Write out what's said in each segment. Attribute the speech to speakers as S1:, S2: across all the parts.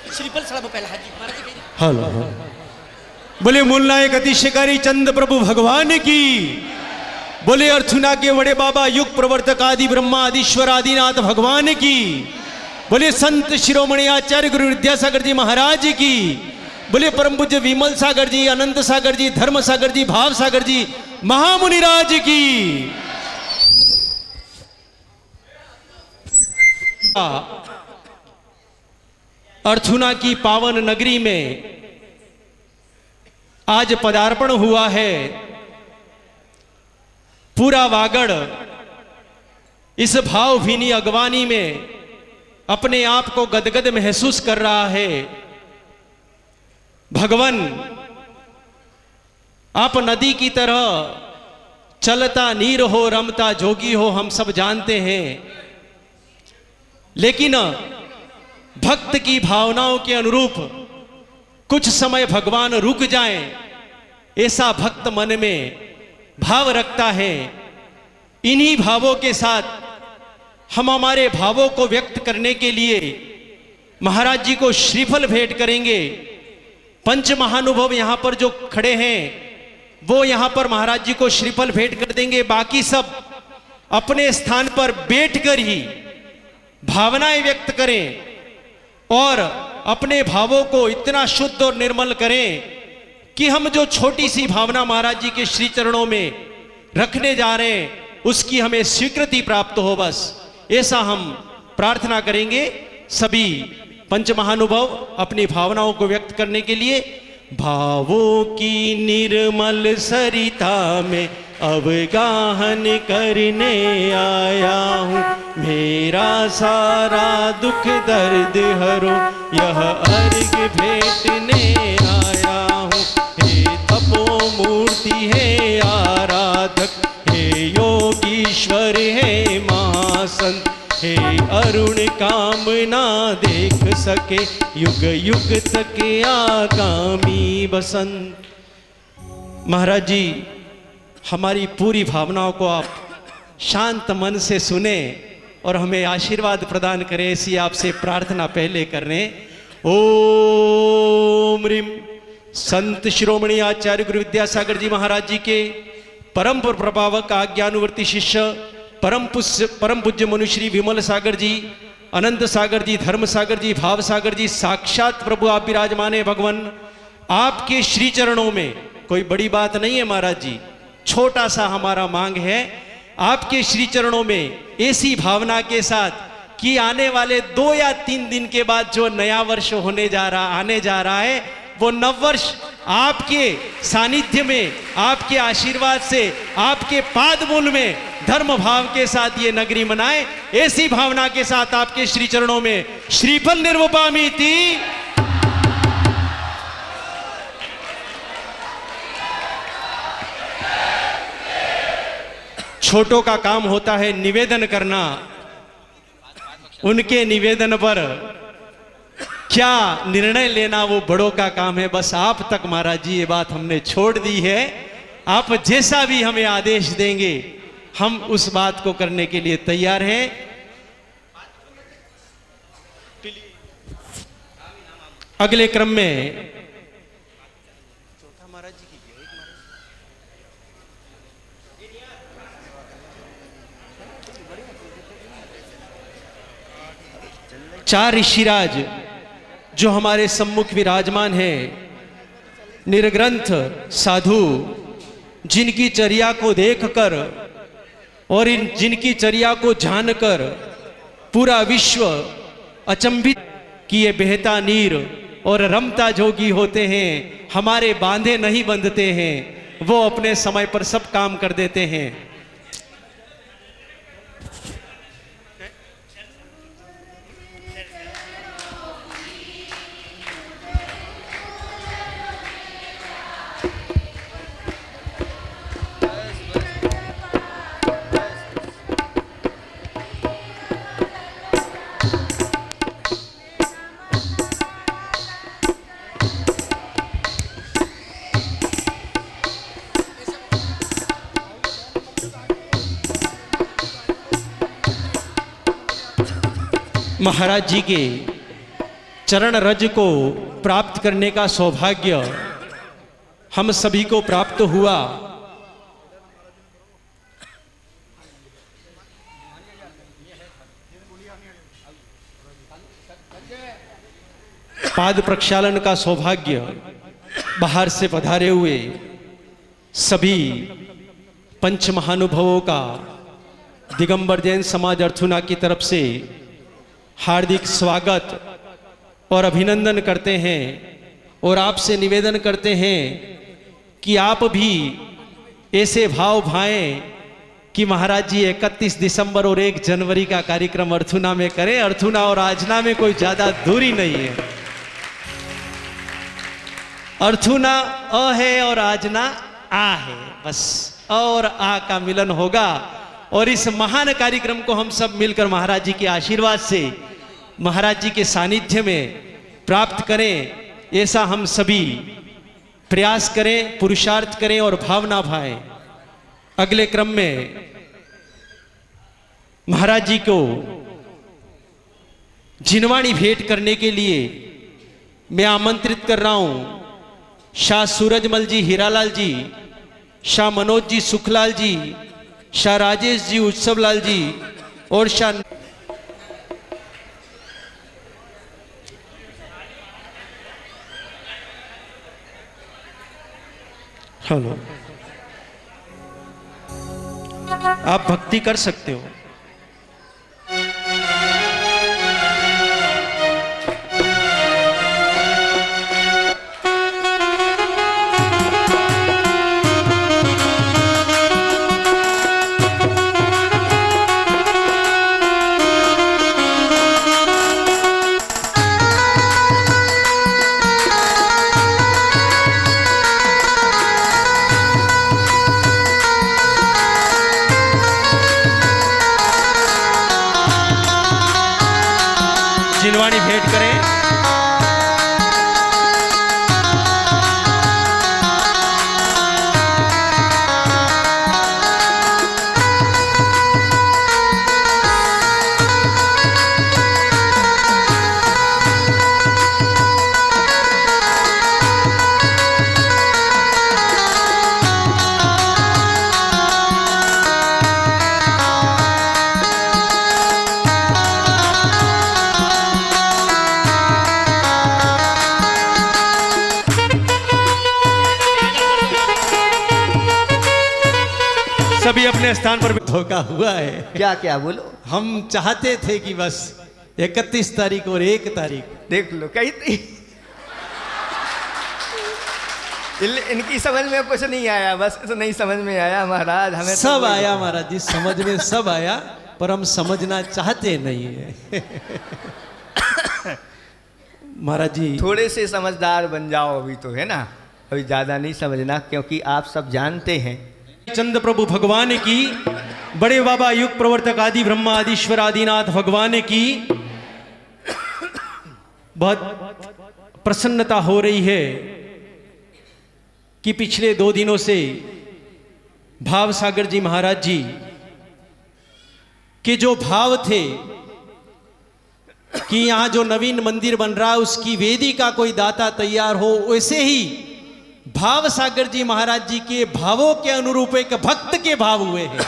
S1: श्रीफल सड़ा पहला हाजी महाराज जी
S2: हेलो बोले मूल नायक अति शिकारी चंद प्रभु भगवान की। बोले अर्थुना के बड़े बाबा युग प्रवर्तक आदि ब्रह्मा आदिश्वर आदिनाथ भगवान की। बोले संत शिरोमणि आचार्य गुरु विद्यासागर जी महाराज की। बोले परम पूज्य विमल सागर जी, अनंत सागर जी, धर्म सागर जी, भाव सागर जी महामुनिराज की। अर्थुना की पावन नगरी में आज पदार्पण हुआ है। पूरा वागड़ इस भावभीनी अगवानी में अपने आप को गदगद महसूस कर रहा है। भगवान आप नदी की तरह चलता नीर हो, रमता जोगी हो, हम सब जानते हैं। लेकिन भक्त की भावनाओं के अनुरूप कुछ समय भगवान रुक जाएं, ऐसा भक्त मन में भाव रखता है। इन्हीं भावों के साथ हम हमारे भावों को व्यक्त करने के लिए महाराज जी को श्रीफल भेंट करेंगे। पंच महानुभव यहां पर जो खड़े हैं वो यहां पर महाराज जी को श्रीफल भेंट कर देंगे। बाकी सब अपने स्थान पर बैठकर ही भावनाएं व्यक्त करें और अपने भावों को इतना शुद्ध और निर्मल करें कि हम जो छोटी सी भावना महाराज जी के श्री चरणों में रखने जा रहे हैं उसकी हमें स्वीकृति प्राप्त हो। बस ऐसा हम प्रार्थना करेंगे। सभी पंच महानुभव अपनी भावनाओं को व्यक्त करने के लिए भावों की निर्मल सरिता में अवगाहन करने आया हूँ। मेरा सारा दुख दर्द हरो यह अर्घ भेंटने आया हूँ। हे तपो मूर्ति है आराधक, हे योगीश्वर है महासंत, हे अरुण कामना देख सके युग युग तक आगामी बसंत। महाराज जी हमारी पूरी भावनाओं को आप शांत मन से सुने और हमें आशीर्वाद प्रदान करें, ऐसी आपसे प्रार्थना पहले कर रहे हैं। ओम ह्रीम संत शिरोमणि आचार्य गुरु विद्यासागर जी महाराज जी के परम प्रभावक आज्ञानुवर्ती शिष्य परम पूज्य मनुश्री विमल सागर जी, अनंत सागर जी, धर्म सागर जी, भाव सागर जी, साक्षात प्रभु आप विराजमान है। भगवान आपके श्री चरणों में कोई बड़ी बात नहीं है महाराज जी, छोटा सा हमारा मांग है आपके श्री चरणों में ऐसी भावना के साथ कि आने वाले 2 या 3 दिन के बाद जो नया वर्ष आने जा रहा है वो नववर्ष आपके सानिध्य में, आपके आशीर्वाद से, आपके पादमूल में धर्म भाव के साथ ये नगरी मनाए। ऐसी भावना के साथ आपके श्री चरणों में श्रीफल निर्वपामीति। छोटों का काम होता है निवेदन करना, उनके निवेदन पर क्या निर्णय लेना वो बड़ों का काम है। बस आप तक महाराज जी ये बात हमने छोड़ दी है। आप जैसा भी हमें आदेश देंगे हम उस बात को करने के लिए तैयार हैं। अगले क्रम में चार ऋषिराज जो हमारे सम्मुख विराजमान हैं, निर्ग्रंथ साधु, जिनकी चर्या को देखकर और जिनकी चर्या को जानकर पूरा विश्व अचंभित कि ये बहता नीर और रमता जोगी होते हैं, हमारे बांधे नहीं बंधते हैं, वो अपने समय पर सब काम कर देते हैं। महाराज जी के चरण रज को प्राप्त करने का सौभाग्य हम सभी को प्राप्त हुआ। पाद प्रक्षालन का सौभाग्य बाहर से पधारे हुए सभी पंच महानुभवों का दिगंबर जैन समाज अर्थुना की तरफ से हार्दिक स्वागत और अभिनंदन करते हैं और आपसे निवेदन करते हैं कि आप भी ऐसे भाव भाएं कि महाराज जी 31 दिसंबर और 1 जनवरी का कार्यक्रम अर्थुना में करें। अर्थुना और आजना में कोई ज्यादा दूरी नहीं है। अर्थुना अ है और आजना आ है, बस अ और आ का मिलन होगा और इस महान कार्यक्रम को हम सब मिलकर महाराज जी के आशीर्वाद से महाराज जी के सानिध्य में प्राप्त करें, ऐसा हम सभी प्रयास करें, पुरुषार्थ करें और भावना भाएं। अगले क्रम में महाराज जी को जिनवाणी भेंट करने के लिए मैं आमंत्रित कर रहा हूं शाह सूरजमल जी हीरालाल जी, शाह मनोज जी सुखलाल जी, शाह राजेश जी उत्सवलाल जी और शाह हेलो, आप भक्ति कर सकते हो। जिनवाणी भेंट करें। सभी अपने स्थान पर धोखा हुआ है।
S3: क्या क्या बोलो।
S2: हम चाहते थे कि बस 31 तारीख और 1 तारीख
S3: देख लो कही थी। इनकी समझ में कुछ नहीं आया, बस तो नहीं समझ में आया महाराज। हमें
S2: सब
S3: तो
S2: आया महाराज जी, समझ में सब आया, पर हम समझना चाहते नहीं है। महाराज जी
S3: थोड़े से समझदार बन जाओ अभी तो, है ना, अभी ज़्यादा नहीं समझना, क्योंकि आप सब जानते हैं
S2: चंद्र प्रभु भगवान की, बड़े बाबा युग प्रवर्तक आदि ब्रह्मा आदिश्वर आदिनाथ भगवान की बहुत प्रसन्नता हो रही है कि पिछले 2 दिनों से भाव सागर जी महाराज जी के जो भाव थे कि यहां जो नवीन मंदिर बन रहा है उसकी वेदी का कोई दाता तैयार हो, वैसे ही भाव सागर जी महाराज जी के भावों के अनुरूप एक भक्त के भाव हुए हैं।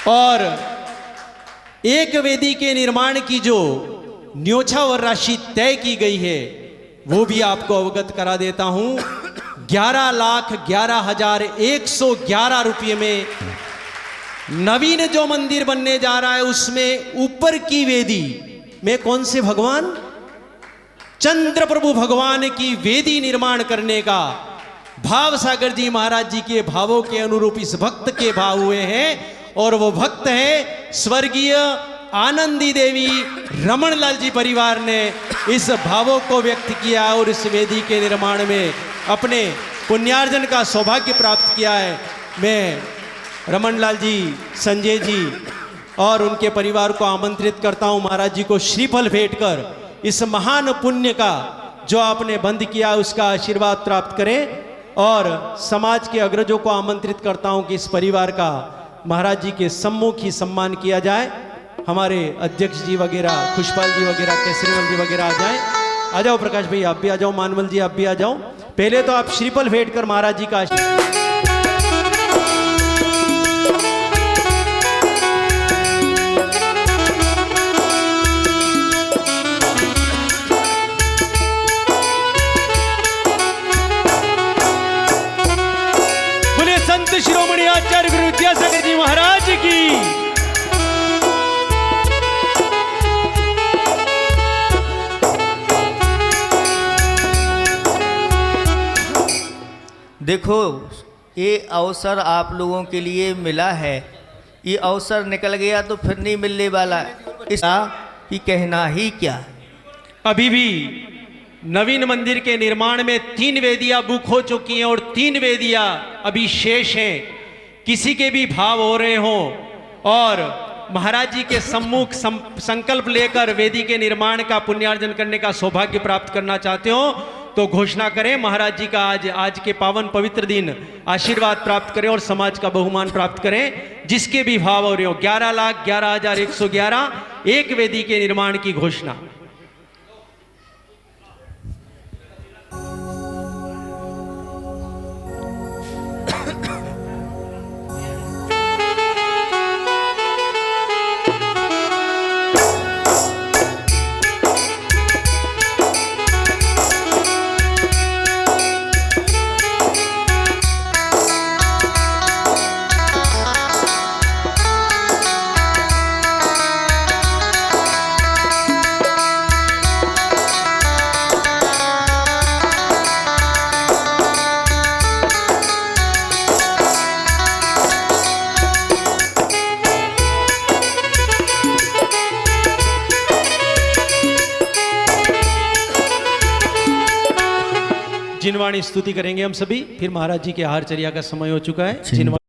S2: और एक वेदी के निर्माण की जो न्योछावर राशि तय की गई है वो भी आपको अवगत करा देता हूं। 11,11,111 रुपये में नवीन जो मंदिर बनने जा रहा है उसमें ऊपर की वेदी में कौन से भगवान, चंद्र प्रभु भगवान की वेदी निर्माण करने का भाव सागर जी महाराज जी के भावों के अनुरूप इस भक्त के भाव हुए हैं। और वो भक्त है स्वर्गीय आनंदी देवी रमन लाल जी परिवार ने इस भावों को व्यक्त किया और इस वेदी के निर्माण में अपने पुण्यार्जन का सौभाग्य प्राप्त किया है। मैं रमन लाल जी, संजय जी और उनके परिवार को आमंत्रित करता हूं महाराज जी को श्रीफल भेंट कर इस महान पुण्य का जो आपने बंद किया उसका आशीर्वाद प्राप्त करें। और समाज के अग्रजों को आमंत्रित करता हूं कि इस परिवार का महाराज जी के सम्मुख ही सम्मान किया जाए। हमारे अध्यक्ष जी वगैरह, खुशपाल जी वगैरह, केसरीवाल जी वगैरह आ जाएं। आ जाओ प्रकाश भाई, आप भी आ जाओ, मानवल जी आप भी आ जाओ। पहले तो आप श्रीफल भेंट कर महाराज जी का संत शिरोमणि आचार्य गुरु विद्यासागर जी महाराज की।
S3: देखो, ये अवसर आप लोगों के लिए मिला है, ये अवसर निकल गया तो फिर नहीं मिलने वाला। इसका कि कहना ही क्या।
S2: अभी भी नवीन मंदिर के निर्माण में 3 वेदियां बुक हो चुकी हैं और 3 वेदियां अभी शेष हैं। किसी के भी भाव हो रहे हो और महाराज जी के सम्मुख संकल्प लेकर वेदी के निर्माण का पुण्यार्जन करने का सौभाग्य प्राप्त करना चाहते हो तो घोषणा करें। महाराज जी का आज के पावन पवित्र दिन आशीर्वाद प्राप्त करें और समाज का बहुमान प्राप्त करें। जिसके भी भाव हो रहे हो 11,11,111 एक वेदी के निर्माण की घोषणा। जिनवाणी स्तुति करेंगे हम सभी, फिर महाराज जी के आहारचर्या का समय हो चुका है।